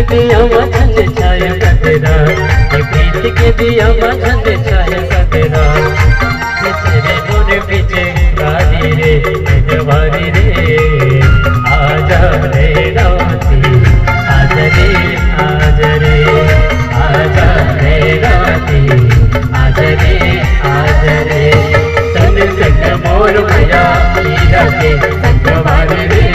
के दिया मझन छाया सतेरा, ये प्रीत के दिया मझन छाया सतेरा। तेरे मोर पीछे गाड़ी रे जवानी रे, आजा रे राती, आजा रे आजा रे, आजा रे राती, आजा रे आजा रे। सन संग मोर भया हीरा के संगवारी रे,